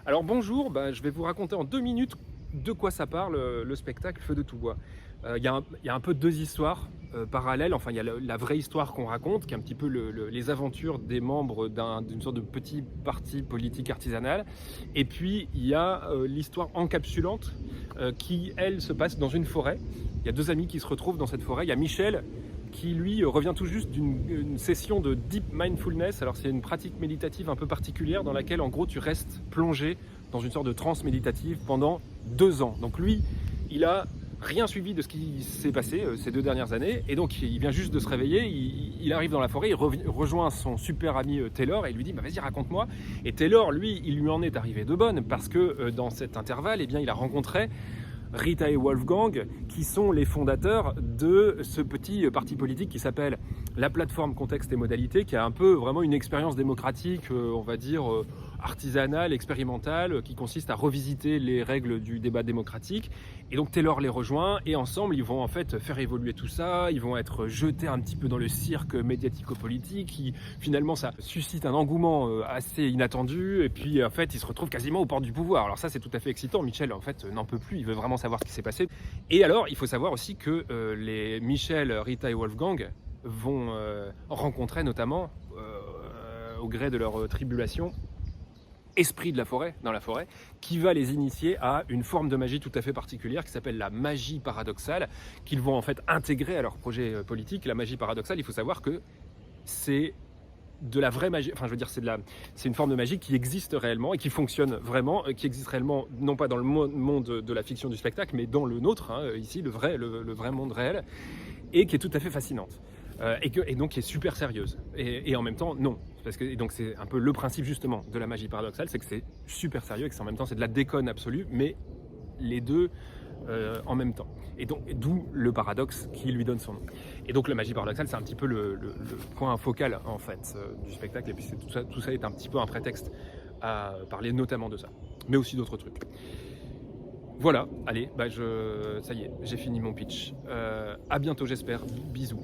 Alors bonjour, je vais vous raconter en 2 minutes de quoi ça parle, le spectacle Feu de tout bois. Il y a un peu 2 histoires, parallèles. Enfin, il y a la vraie histoire qu'on raconte, qui est un petit peu les aventures des membres d'une sorte de petit parti politique artisanal. Et puis, il y a l'histoire encapsulante, qui, elle, se passe dans une forêt. Il y a 2 amis qui se retrouvent dans cette forêt. Il y a Michel, qui lui revient tout juste d'une session de deep mindfulness. Alors c'est une pratique méditative un peu particulière dans laquelle en gros tu restes plongé dans une sorte de transe méditative pendant 2 ans. Donc lui, il a rien suivi de ce qui s'est passé ces 2 dernières années, et donc il vient juste de se réveiller, il arrive dans la forêt, il rejoint son super ami Taylor et il lui dit vas-y raconte-moi. Et Taylor, lui, il lui en est arrivé de bonnes parce que dans cet intervalle, eh bien, il a rencontré Rita et Wolfgang, qui sont les fondateurs de ce petit parti politique qui s'appelle la plateforme Contexte et Modalité, qui a un peu vraiment une expérience démocratique, on va dire artisanale, expérimentale, qui consiste à revisiter les règles du débat démocratique. Et donc Taylor les rejoint, et ensemble ils vont en fait faire évoluer tout ça, ils vont être jetés un petit peu dans le cirque médiatico-politique, finalement ça suscite un engouement assez inattendu, et puis en fait ils se retrouvent quasiment aux portes du pouvoir. Alors ça c'est tout à fait excitant, Michel en fait n'en peut plus, il veut vraiment savoir ce qui s'est passé. Et alors il faut savoir aussi que les Michel, Rita et Wolfgang vont rencontrer notamment, au gré de leur tribulation, esprit de la forêt, dans la forêt, qui va les initier à une forme de magie tout à fait particulière qui s'appelle la magie paradoxale, qu'ils vont en fait intégrer à leur projet politique. La magie paradoxale, il faut savoir que c'est de la vraie magie, enfin je veux dire c'est une forme de magie qui existe réellement et qui fonctionne vraiment, qui existe réellement non pas dans le monde de la fiction du spectacle, mais dans le nôtre, ici, le vrai monde réel, et qui est tout à fait fascinante. Et donc qui est super sérieuse. Et en même temps, non. Et donc c'est un peu le principe justement de la magie paradoxale, c'est que c'est super sérieux et que en même temps c'est de la déconne absolue, mais les deux en même temps. Et donc d'où le paradoxe qui lui donne son nom. Et donc la magie paradoxale, c'est un petit peu le point focal en fait du spectacle. Et puis tout ça est un petit peu un prétexte à parler notamment de ça, mais aussi d'autres trucs. Voilà, allez, ça y est, j'ai fini mon pitch. À bientôt j'espère, bisous.